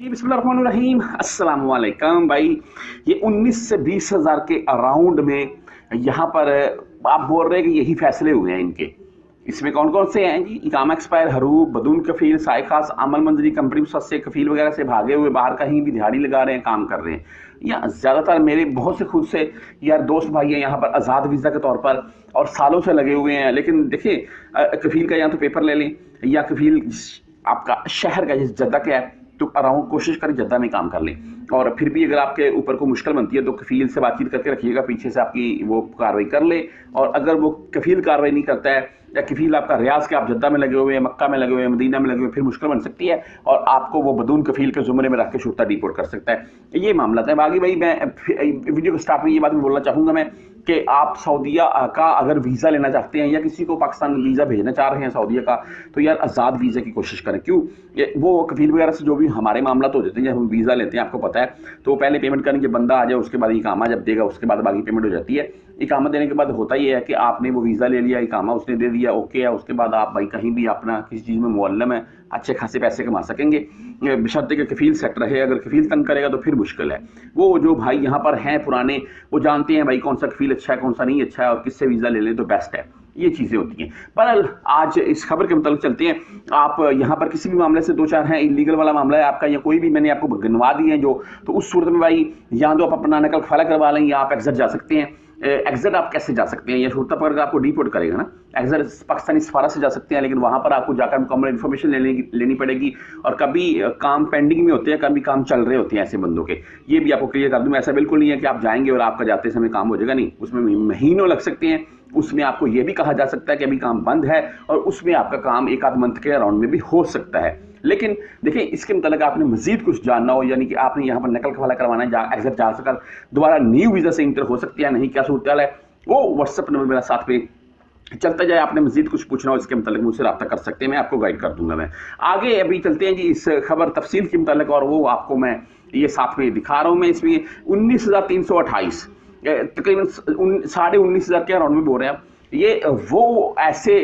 जी बिस्मिल्लाहिर्रहमानिर्रहीम अस्सलाम वालेकुम भाई। ये 19 से 20 हज़ार के अराउंड में यहाँ पर आप बोल रहे हैं कि यही फैसले हुए हैं इनके। इसमें कौन कौन से हैं जी? इकामा एक्सपायर, हरूब, बदून कफील, साय खास, अमल मंजरी, कंपनी से कफील वगैरह से भागे हुए बाहर कहीं भी दिहाड़ी लगा रहे हैं, काम कर रहे हैं। या ज़्यादातर मेरे बहुत से खुद से यार दोस्त भाई हैं यहाँ पर आज़ाद वीज़ा के तौर पर और सालों से लगे हुए हैं। लेकिन देखिए कफील का या तो पेपर ले लें या कफील आपका शहर का जिस जद्दा का है तो अराउंड कोशिश करें जद्दा में काम कर लें। और फिर भी अगर आपके ऊपर को मुश्किल बनती है तो कफील से बातचीत करके रखिएगा, पीछे से आपकी वो कार्रवाई कर ले। और अगर वो कफील कार्रवाई नहीं करता है या कफील आपका रियाज के आप जद्दा में लगे हुए हैं, मक्का में लगे हुए हैं, मदीना में लगे हुए हैं, फिर मुश्किल बन सकती है और आपको वो बदून कफील के जुमरे में रख के शुरता डिपोर्ट कर सकता है। ये मामला है। बाकी भाई मैं वीडियो के स्टार्ट में ये बात बोलना चाहूँगा मैं कि आप सऊदीया का अगर वीज़ा लेना चाहते हैं या किसी को पाकिस्तान वीज़ा भेजना चाह रहे हैं सऊदीया का, तो यार आज़ाद वीज़ा की कोशिश करें। क्यों? वो कफील वगैरह से जो भी हमारे मामला तो हो जाते हैं, जब हम वीज़ा लेते हैं आपको पता है तो पहले पेमेंट करेंगे, बंदा आ जाए उसके बाद इकामा जब देगा उसके बाद बाकी पेमेंट हो जाती है। इकामा देने के बाद होता ये है कि आपने वो वीज़ा ले लिया, इकामा उसने दे दिया, ओके है, उसके बाद आप भाई कहीं भी अपना किसी चीज़ में मुअल्लम है, अच्छे खासे पैसे कमा सकेंगे बशर्ते कि कफील सेट रहे। अगर कफील तंग करेगा तो फिर मुश्किल है। वो जो भाई यहाँ पर हैं पुराने, वो जानते हैं भाई कौन सा कफील अच्छा है कौन सा नहीं अच्छा है और किससे वीज़ा ले लें तो बेस्ट है। ये चीज़ें होती हैं। पर आज इस खबर के मुताबिक चलते हैं। आप यहाँ पर किसी भी मामले से दो चार हैं, इलीगल वाला मामला है आपका या कोई भी मैंने आपको गिनवा दिए हैं जो, तो उस सूरत में भाई या तो आप अपना नकल खफाला करवा लें या आप एग्जिट जा सकते हैं। एग्जिट आप कैसे जा सकते हैं? यह सूरत पर आपको डिपोर्ट करेगा ना, एग्जिट पाकिस्तानी सफारत से जा सकते हैं, लेकिन वहाँ पर आपको जाकर मुकम्मल इन्फॉर्मेशन लेनी पड़ेगी। और कभी काम पेंडिंग में होते हैं, कभी काम चल रहे होते हैं ऐसे बंदों के। ये भी आपको क्लियर कर दूँ, ऐसा बिल्कुल नहीं है कि आप जाएंगे और आपका जाते समय काम हो जाएगा, नहीं। उसमें महीनों लग सकते हैं। उसमें आपको ये भी कहा जा सकता है कि अभी काम बंद है और उसमें आपका काम एक आध मंथ के अराउंड में भी हो सकता है। लेकिन देखिए इसके मतलब आपने मजीद कुछ जानना हो, यानी कि आपने यहाँ पर नकल खवाला करवाना है, एग्जिट जा सकर दोबारा न्यू वीज़ा से इंटर हो सकती है नहीं, क्या सूरत है, वो व्हाट्सएप नंबर मेरा साथ पे चलता जाए। आपने मजीद कुछ पूछना हो इसके मतलब मुझसे रब्ता कर सकते हैं, मैं आपको गाइड कर दूंगा। मैं आगे अभी चलते हैं जी इस खबर तफसील के मतलब, और वो आपको मैं ये साथ में दिखा रहा हूँ। मैं इसमें 19,328 तकरीबन 19,500 के अराउंड में बोल रहे हैं। ये वो ऐसे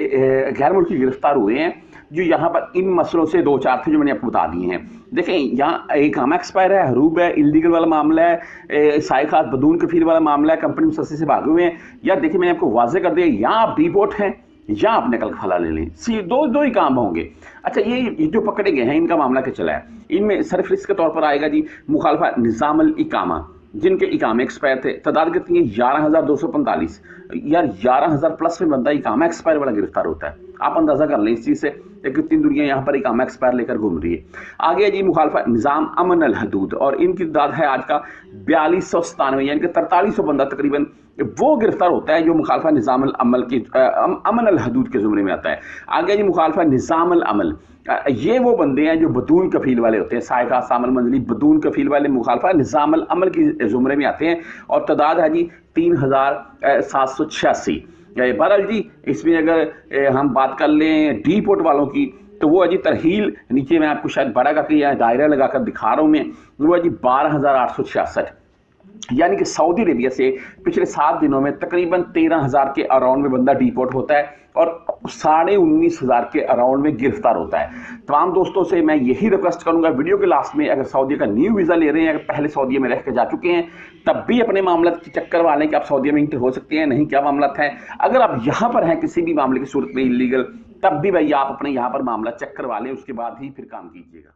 गैर मुल्की गिरफ्तार हुए हैं जो यहाँ पर इन मसलों से दो चार थे जो मैंने आपको बता दिए हैं। देखें यहाँ एक इकामा एक्सपायर है, हरूब है, इलीगल वाला मामला है, साय खास बदून कफील वाला मामला है, कंपनी मुसस्से से भागे हुए हैं। यार देखिए मैंने आपको वाजे कर दिया, या आप डिपोर्ट हैं या आप नकल खला ले लें, दो ही काम होंगे। अच्छा ये जो पकड़े गए हैं इनका मामला क्या चला है? इनमें सरफरिस्त के तौर पर आएगा जी मुखालफा निज़ामुल इकामा, जिनके इकामे एक्सपायर थे। तादाद कितनी है? 11,245। यार 11,000 प्लस में बंदा इकामा एक्सपायर वाला गिरफ्तार होता है। आप अंदाजा कर लें इस चीज़ से कितनी दुनिया यहाँ पर इकामा एक्सपायर लेकर घूम रही है। आगे जी मुखालफा निज़ाम अमन अल हदूद, और इनकी तादाद है आज का 4297, यानी कि 4300 बंदा तकरीबन वो गिरफ्तार होता है जो मुखालफा निज़ाम अमल की अमन अल हदूद के ज़ुमरे में आता है। आगे जी मुखालफा निज़ाम अल अमल, ये वो बंदे हैं जो बदून कफील वाले होते हैं, साय खास, अमल मंजली, बदून कफील वाले मुखालफा निज़ाम अल अमल की ज़ुमरे में आते हैं। और तादाद है जी 3,786। बहरहाल जी इसमें अगर हम बात कर लें डिपोर्ट वालों की तो वो अजी तरहील, नीचे मैं आपको शायद बड़ा करके या दायरा लगाकर दिखा रहा हूँ मैं, वो अजी 12,866, यानी कि सऊदी अरेबिया से पिछले 7 दिनों में तकरीबन 13,000 के अराउंड में बंदा डिपोर्ट होता है और 19,500 के अराउंड में गिरफ्तार होता है। तमाम दोस्तों से मैं यही रिक्वेस्ट करूंगा वीडियो के लास्ट में, अगर सऊदी का न्यू वीज़ा ले रहे हैं, अगर पहले सऊदी में रह के जा चुके हैं, तब भी अपने मामला की चक्कर वालें कि आप सऊदी में इंटर हो सकते हैं, नहीं क्या मामला है। अगर आप यहाँ पर हैं किसी भी मामले की सूरत में इलीगल, तब भी भाई आप अपने यहाँ पर मामला चेक करवा लें, उसके बाद ही फिर काम कीजिएगा।